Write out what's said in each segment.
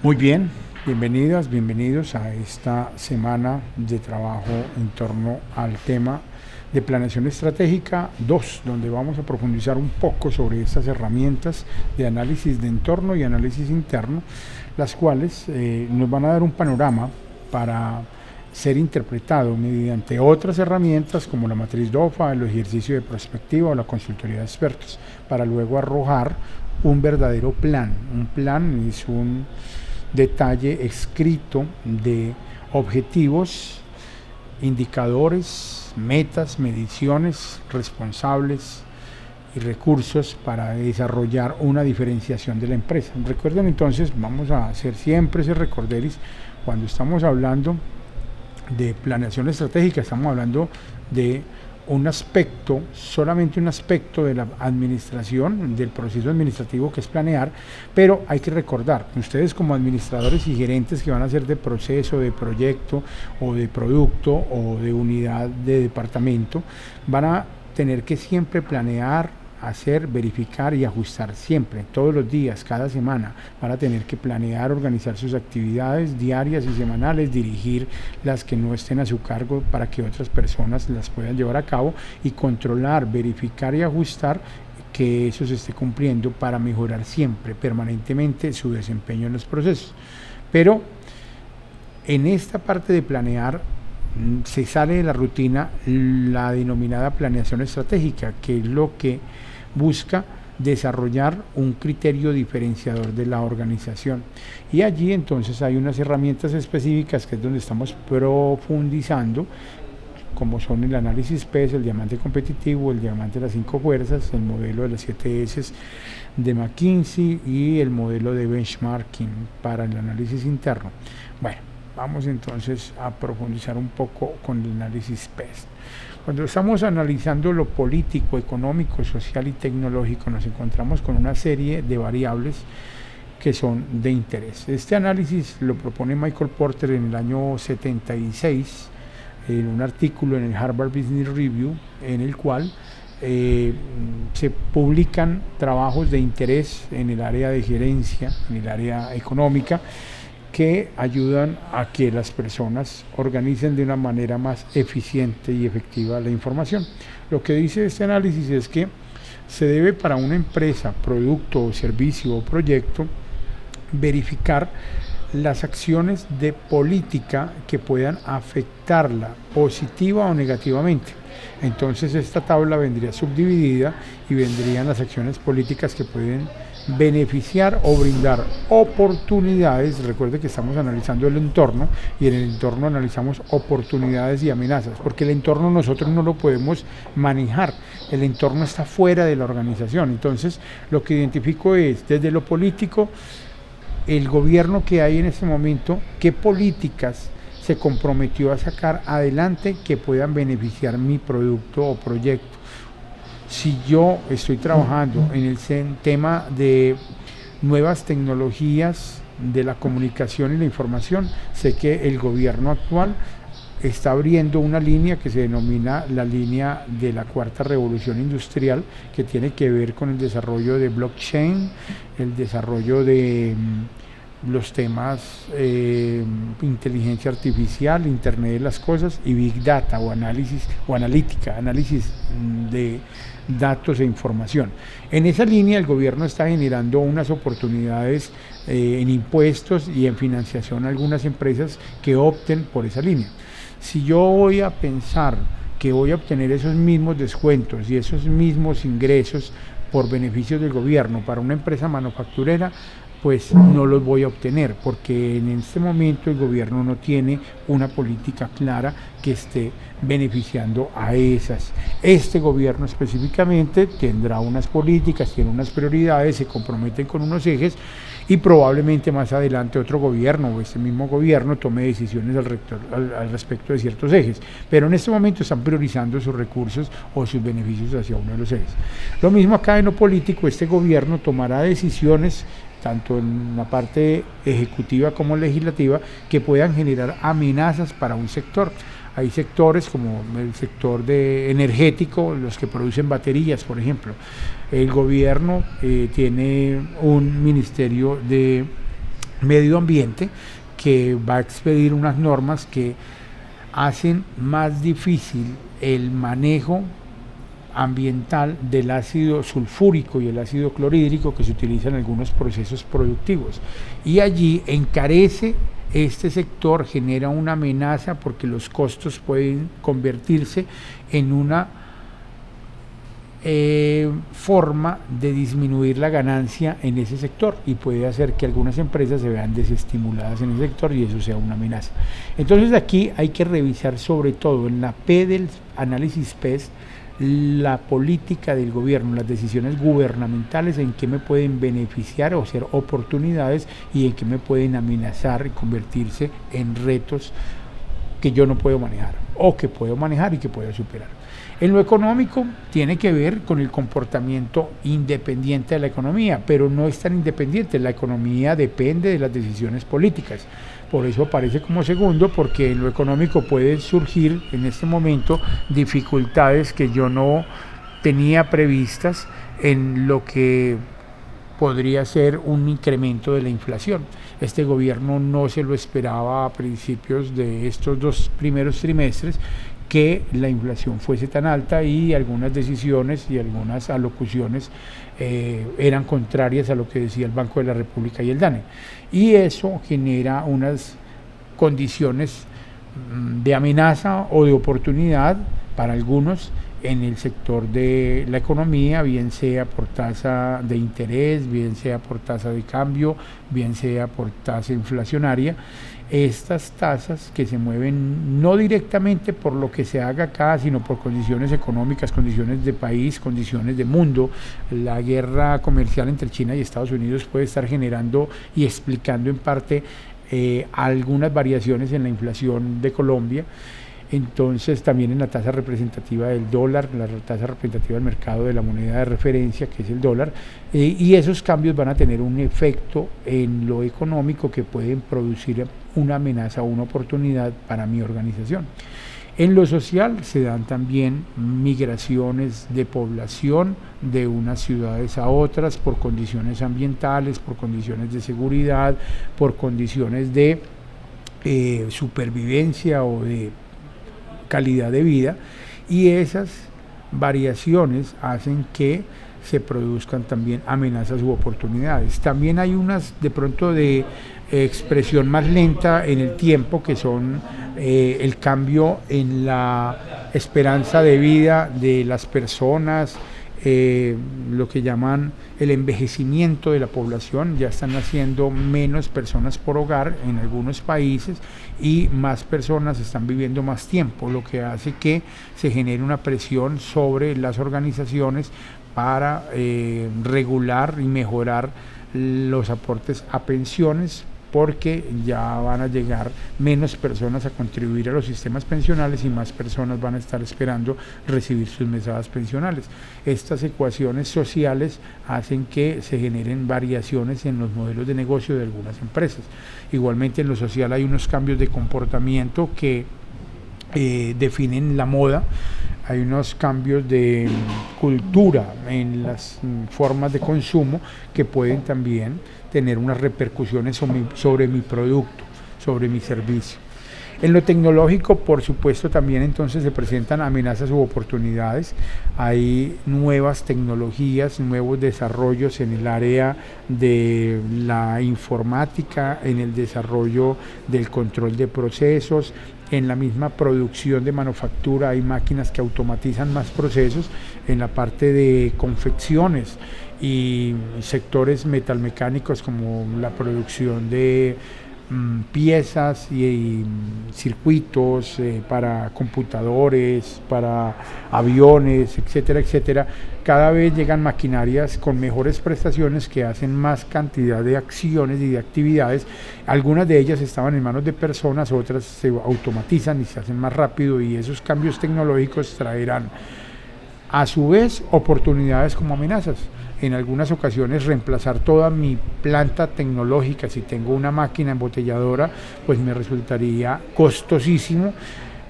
Muy bien, bienvenidas, bienvenidos a esta semana de trabajo en torno al tema de planeación estratégica 2, donde vamos a profundizar un poco sobre estas herramientas de análisis de entorno y análisis interno, las cuales nos van a dar un panorama para ser interpretado mediante otras herramientas como la matriz DOFA, el ejercicio de prospectiva o la consultoría de expertos, para luego arrojar un verdadero plan. Un plan es un detalle escrito de objetivos, indicadores, metas, mediciones, responsables y recursos para desarrollar una diferenciación de la empresa. Recuerden entonces, vamos a hacer siempre ese recorderis cuando estamos hablando de planeación estratégica, estamos hablando de un aspecto, solamente un aspecto de la administración, del proceso administrativo que es planear, pero hay que recordar, ustedes como administradores y gerentes que van a hacer de proceso, de proyecto o de producto o de unidad de departamento, van a tener que siempre planear, hacer, verificar y ajustar siempre, todos los días, cada semana. Van a tener que planear, organizar sus actividades diarias y semanales, dirigir las que no estén a su cargo para que otras personas las puedan llevar a cabo y controlar, verificar y ajustar que eso se esté cumpliendo para mejorar siempre, permanentemente su desempeño en los procesos. Pero en esta parte de planear se sale de la rutina la denominada planeación estratégica, que es lo que busca desarrollar un criterio diferenciador de la organización. Y allí entonces hay unas herramientas específicas que es donde estamos profundizando, como son el análisis PES, el diamante competitivo, el diamante de las 5 fuerzas, el modelo de las 7 S de McKinsey y el modelo de benchmarking para el análisis interno. Bueno, vamos entonces a profundizar un poco con el análisis PES. Cuando estamos analizando lo político, económico, social y tecnológico, nos encontramos con una serie de variables que son de interés. Este análisis lo propone Michael Porter en el año 76, en un artículo en el Harvard Business Review, en el cual se publican trabajos de interés en el área de gerencia, en el área económica, que ayudan a que las personas organicen de una manera más eficiente y efectiva la información. Lo que dice este análisis es que se debe, para una empresa, producto o servicio o proyecto, verificar las acciones de política que puedan afectarla positiva o negativamente. Entonces esta tabla vendría subdividida y vendrían las acciones políticas que pueden beneficiar o brindar oportunidades. Recuerde que estamos analizando el entorno y en el entorno analizamos oportunidades y amenazas, porque el entorno nosotros no lo podemos manejar, el entorno está fuera de la organización. Entonces lo que identifico es, desde lo político, el gobierno que hay en este momento, qué políticas se comprometió a sacar adelante que puedan beneficiar mi producto o proyecto. Si yo estoy trabajando en el tema de nuevas tecnologías de la comunicación y la información, sé que el gobierno actual está abriendo una línea que se denomina la línea de la cuarta revolución industrial, que tiene que ver con el desarrollo de blockchain, el desarrollo de los temas inteligencia artificial, internet de las cosas y big data o análisis o analítica, análisis de datos e información. En esa línea el gobierno está generando unas oportunidades en impuestos y en financiación a algunas empresas que opten por esa línea. Si yo voy a pensar que voy a obtener esos mismos descuentos y esos mismos ingresos por beneficios del gobierno para una empresa manufacturera, pues no los voy a obtener, porque en este momento el gobierno no tiene una política clara que esté beneficiando a esas. Este gobierno específicamente tendrá unas políticas, tiene unas prioridades, se comprometen con unos ejes y probablemente más adelante otro gobierno o este mismo gobierno tome decisiones al respecto de ciertos ejes, pero en este momento están priorizando sus recursos o sus beneficios hacia uno de los ejes. Lo mismo acá en lo político, este gobierno tomará decisiones tanto en la parte ejecutiva como legislativa, que puedan generar amenazas para un sector. Hay sectores como el sector energético, los que producen baterías, por ejemplo. El gobierno tiene un ministerio de Medio Ambiente, que va a expedir unas normas que hacen más difícil el manejo ambiental del ácido sulfúrico y el ácido clorhídrico que se utilizan en algunos procesos productivos. Y allí encarece este sector, genera una amenaza porque los costos pueden convertirse en una forma de disminuir la ganancia en ese sector y puede hacer que algunas empresas se vean desestimuladas en ese sector y eso sea una amenaza. Entonces aquí hay que revisar sobre todo en la P del análisis PES la política del gobierno, las decisiones gubernamentales, en qué me pueden beneficiar o ser oportunidades y en qué me pueden amenazar y convertirse en retos que yo no puedo manejar o que puedo manejar y que puedo superar. En lo económico tiene que ver con el comportamiento independiente de la economía, pero no es tan independiente, la economía depende de las decisiones políticas. Por eso aparece como segundo, porque en lo económico pueden surgir en este momento dificultades que yo no tenía previstas en lo que podría ser un incremento de la inflación. Este gobierno no se lo esperaba a principios de estos 2 primeros trimestres que la inflación fuese tan alta y algunas decisiones y algunas alocuciones eran contrarias a lo que decía el Banco de la República y el DANE. Y eso genera unas condiciones de amenaza o de oportunidad para algunos en el sector de la economía, bien sea por tasa de interés, bien sea por tasa de cambio, bien sea por tasa inflacionaria. Estas tasas que se mueven no directamente por lo que se haga acá, sino por condiciones económicas, condiciones de país, condiciones de mundo. La guerra comercial entre China y Estados Unidos puede estar generando y explicando en parte algunas variaciones en la inflación de Colombia. Entonces también en la tasa representativa del dólar, la tasa representativa del mercado de la moneda de referencia, que es el dólar, y esos cambios van a tener un efecto en lo económico que pueden producir una amenaza o una oportunidad para mi organización. En lo social se dan también migraciones de población de unas ciudades a otras por condiciones ambientales, por condiciones de seguridad, por condiciones de supervivencia o de calidad de vida, y esas variaciones hacen que se produzcan también amenazas u oportunidades. También hay unas de pronto de expresión más lenta en el tiempo, que son el cambio en la esperanza de vida de las personas, lo que llaman el envejecimiento de la población. Ya están naciendo menos personas por hogar en algunos países y más personas están viviendo más tiempo, lo que hace que se genere una presión sobre las organizaciones para regular y mejorar los aportes a pensiones, porque ya van a llegar menos personas a contribuir a los sistemas pensionales y más personas van a estar esperando recibir sus mesadas pensionales. Estas ecuaciones sociales hacen que se generen variaciones en los modelos de negocio de algunas empresas. Igualmente en lo social hay unos cambios de comportamiento que definen la moda. Hay unos cambios de cultura en las formas de consumo que pueden también tener unas repercusiones sobre mi producto, sobre mi servicio. En lo tecnológico, por supuesto, también entonces se presentan amenazas u oportunidades. Hay nuevas tecnologías, nuevos desarrollos en el área de la informática, en el desarrollo del control de procesos, en la misma producción de manufactura hay máquinas que automatizan más procesos, en la parte de confecciones y sectores metalmecánicos como la producción de piezas y circuitos para computadores, para aviones, etcétera, etcétera. Cada vez llegan maquinarias con mejores prestaciones que hacen más cantidad de acciones y de actividades. Algunas de ellas estaban en manos de personas, otras se automatizan y se hacen más rápido, y esos cambios tecnológicos traerán a su vez oportunidades como amenazas. En algunas ocasiones reemplazar toda mi planta tecnológica, si tengo una máquina embotelladora, pues me resultaría costosísimo.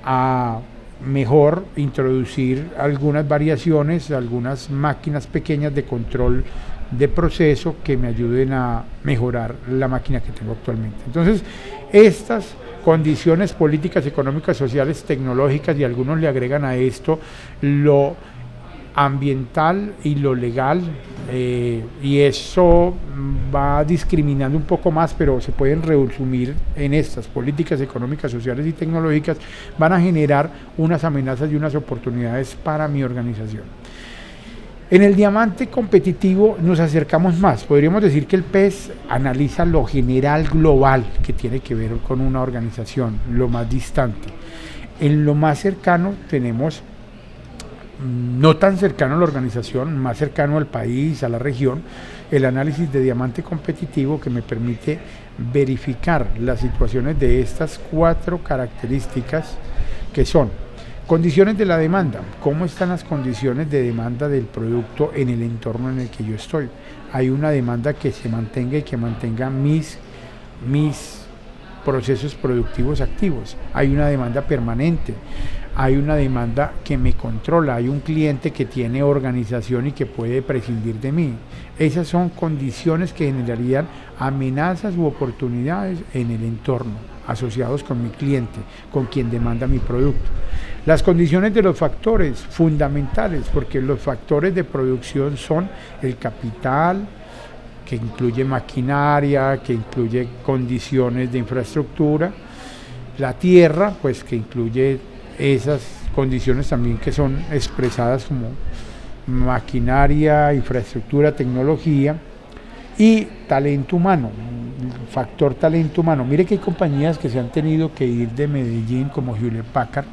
A mejor introducir algunas variaciones, algunas máquinas pequeñas de control de proceso que me ayuden a mejorar la máquina que tengo actualmente. Entonces, estas condiciones políticas, económicas, sociales, tecnológicas, y algunos le agregan a esto lo ambiental y lo legal, y eso va discriminando un poco más, pero se pueden resumir en estas políticas económicas, sociales y tecnológicas, van a generar unas amenazas y unas oportunidades para mi organización. En el diamante competitivo nos acercamos más. Podríamos decir que el PES analiza lo general global que tiene que ver con una organización, lo más distante. En lo más cercano tenemos, no tan cercano a la organización, más cercano al país, a la región, el análisis de diamante competitivo, que me permite verificar las situaciones de estas 4 características, que son: condiciones de la demanda. ¿Cómo están las condiciones de demanda del producto en el entorno en el que yo estoy? Hay una demanda que se mantenga y que mantenga mis procesos productivos activos. Hay una demanda permanente. Hay una demanda que me controla. Hay un cliente que tiene organización y que puede prescindir de mí. Esas son condiciones que generarían amenazas u oportunidades en el entorno, asociados con mi cliente, con quien demanda mi producto. Las condiciones de los factores fundamentales, porque los factores de producción son el capital, que incluye maquinaria, que incluye condiciones de infraestructura, la tierra, pues que incluye esas condiciones también que son expresadas como maquinaria, infraestructura, tecnología, y talento humano, factor talento humano. Mire que hay compañías que se han tenido que ir de Medellín, como Hewlett Packard,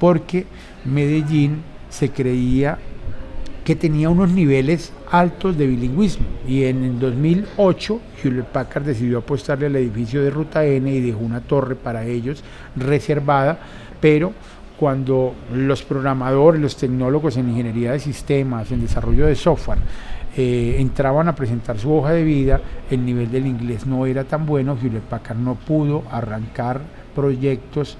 porque Medellín se creía que tenía unos niveles altos de bilingüismo, y en el 2008 Hewlett Packard decidió apostarle al edificio de Ruta N y dejó una torre para ellos reservada, pero cuando los programadores, los tecnólogos en ingeniería de sistemas, en desarrollo de software, entraban a presentar su hoja de vida, el nivel del inglés no era tan bueno. Hewlett Packard no pudo arrancar proyectos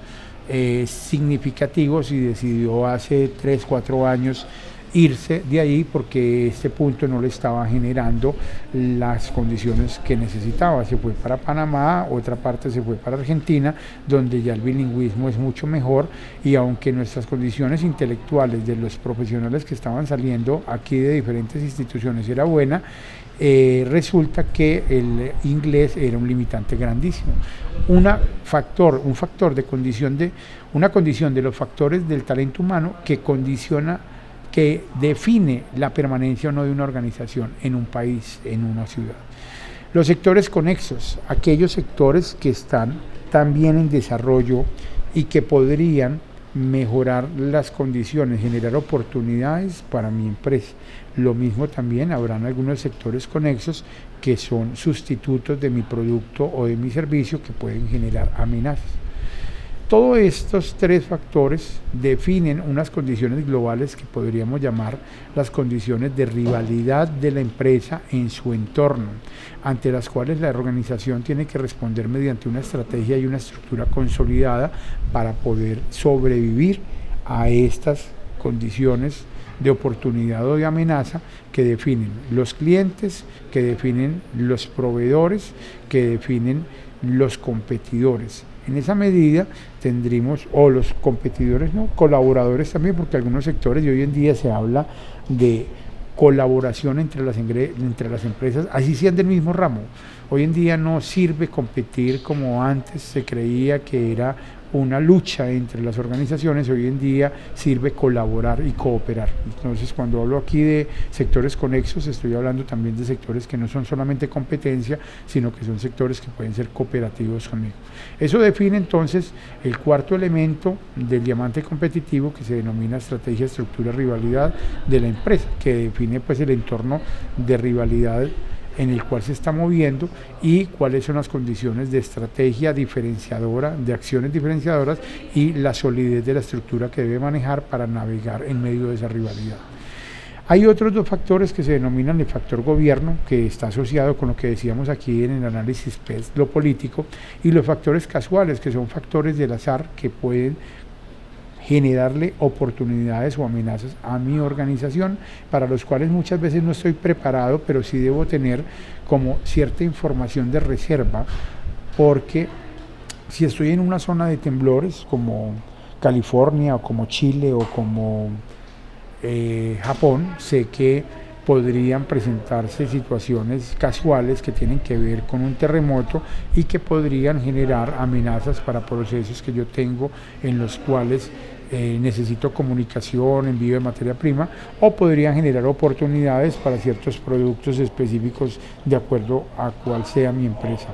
significativos y decidió hace 3-4 años irse de ahí, porque este punto no le estaba generando las condiciones que necesitaba. Se fue para Panamá, otra parte se fue para Argentina, donde ya el bilingüismo es mucho mejor, y aunque nuestras condiciones intelectuales de los profesionales que estaban saliendo aquí de diferentes instituciones era buena, resulta que el inglés era un limitante grandísimo. Una condición de los factores del talento humano que define la permanencia o no de una organización en un país, en una ciudad. Los sectores conexos, aquellos sectores que están también en desarrollo y que podrían mejorar las condiciones, generar oportunidades para mi empresa. Lo mismo también habrán algunos sectores conexos que son sustitutos de mi producto o de mi servicio, que pueden generar amenazas. Todos estos 3 factores definen unas condiciones globales que podríamos llamar las condiciones de rivalidad de la empresa en su entorno, ante las cuales la organización tiene que responder mediante una estrategia y una estructura consolidada para poder sobrevivir a estas condiciones de oportunidad o de amenaza que definen los clientes, que definen los proveedores, que definen los competidores. En esa medida tendríamos, o los competidores, no, colaboradores también, porque algunos sectores, y hoy en día se habla de colaboración entre las empresas, así sean del mismo ramo. Hoy en día no sirve competir como antes se creía que era una lucha entre las organizaciones. Hoy en día sirve colaborar y cooperar. Entonces, cuando hablo aquí de sectores conexos, estoy hablando también de sectores que no son solamente competencia, sino que son sectores que pueden ser cooperativos conmigo. Eso define entonces el cuarto elemento del diamante competitivo, que se denomina estrategia, estructura, rivalidad de la empresa, que define pues el entorno de rivalidad en el cual se está moviendo y cuáles son las condiciones de estrategia diferenciadora, de acciones diferenciadoras, y la solidez de la estructura que debe manejar para navegar en medio de esa rivalidad. Hay otros 2 factores que se denominan el factor gobierno, que está asociado con lo que decíamos aquí en el análisis PES, lo político, y los factores casuales, que son factores del azar que pueden generarle oportunidades o amenazas a mi organización, para los cuales muchas veces no estoy preparado, pero sí debo tener como cierta información de reserva, porque si estoy en una zona de temblores como California o como Chile o como Japón, sé que podrían presentarse situaciones casuales que tienen que ver con un terremoto y que podrían generar amenazas para procesos que yo tengo en los cuales necesito comunicación, envío de materia prima, o podrían generar oportunidades para ciertos productos específicos de acuerdo a cuál sea mi empresa.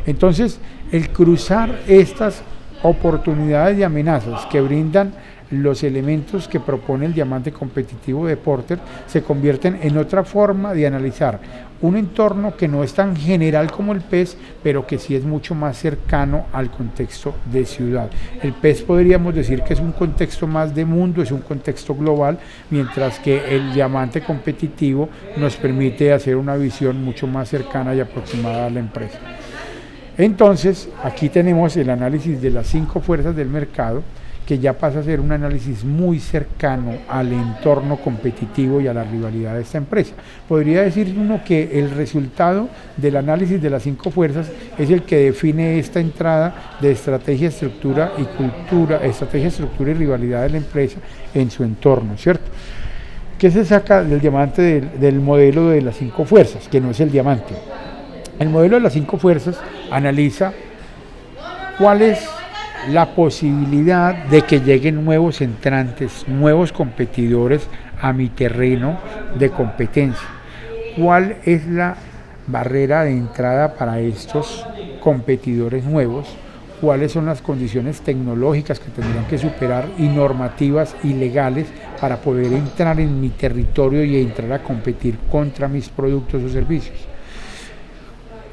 Entonces, el cruzar estas oportunidades y amenazas que brindan los elementos que propone el diamante competitivo de Porter se convierten en otra forma de analizar un entorno que no es tan general como el PES, pero que sí es mucho más cercano al contexto de ciudad. El PES podríamos decir que es un contexto más de mundo, es un contexto global, mientras que el diamante competitivo nos permite hacer una visión mucho más cercana y aproximada a la empresa. Entonces, aquí tenemos el análisis de las 5 fuerzas del mercado, que ya pasa a ser un análisis muy cercano al entorno competitivo y a la rivalidad de esta empresa. Podría decir uno que el resultado del análisis de las 5 fuerzas es el que define esta entrada de estrategia, estructura y cultura, estrategia, estructura y rivalidad de la empresa en su entorno, ¿cierto? ¿Qué se saca del diamante del modelo de las 5 fuerzas, que no es el diamante? El modelo de las 5 fuerzas analiza cuál es la posibilidad de que lleguen nuevos entrantes, nuevos competidores a mi terreno de competencia. ¿Cuál es la barrera de entrada para estos competidores nuevos? ¿Cuáles son las condiciones tecnológicas que tendrán que superar y normativas y legales para poder entrar en mi territorio y entrar a competir contra mis productos o servicios?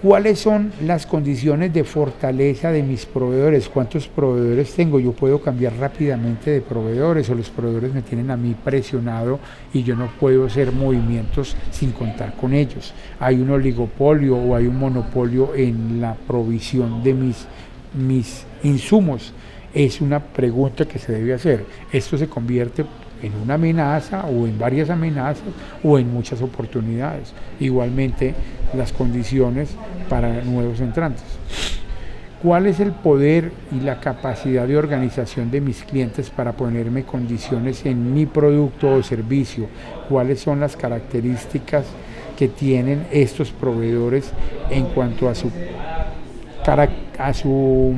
¿Cuáles son las condiciones de fortaleza de mis proveedores? ¿Cuántos proveedores tengo? Yo puedo cambiar rápidamente de proveedores, o los proveedores me tienen a mí presionado y yo no puedo hacer movimientos sin contar con ellos. ¿Hay un oligopolio o hay un monopolio en la provisión de mis insumos? Es una pregunta que se debe hacer. Esto se convierte en una amenaza o en varias amenazas o en muchas oportunidades. Igualmente las condiciones para nuevos entrantes. ¿Cuál es el poder y la capacidad de organización de mis clientes para ponerme condiciones en mi producto o servicio? ¿Cuáles son las características que tienen estos proveedores en cuanto a su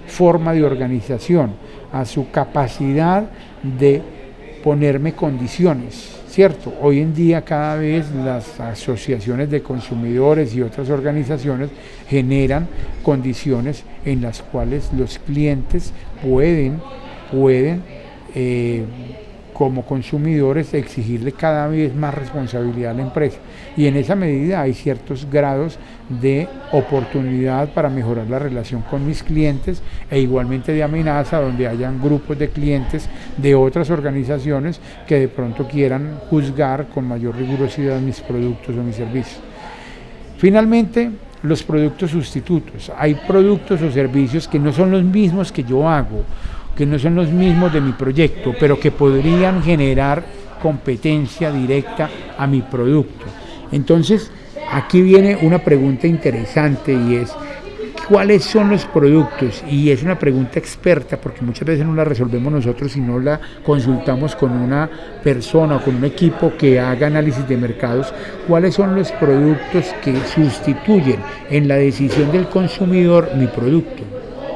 forma de organización, a su capacidad de ponerme condiciones, ¿cierto? Hoy en día cada vez las asociaciones de consumidores y otras organizaciones generan condiciones en las cuales los clientes pueden como consumidores exigirle cada vez más responsabilidad a la empresa, y en esa medida hay ciertos grados de oportunidad para mejorar la relación con mis clientes, e igualmente de amenaza donde hayan grupos de clientes de otras organizaciones que de pronto quieran juzgar con mayor rigurosidad mis productos o mis servicios. Finalmente, los productos sustitutos. Hay productos o servicios que no son los mismos que yo hago, que no son los mismos de mi proyecto, pero que podrían generar competencia directa a mi producto. Entonces, aquí viene una pregunta interesante, y es, ¿cuáles son los productos? Y es una pregunta experta, porque muchas veces no la resolvemos nosotros, sino la consultamos con una persona o con un equipo que haga análisis de mercados. ¿Cuáles son los productos que sustituyen en la decisión del consumidor mi producto?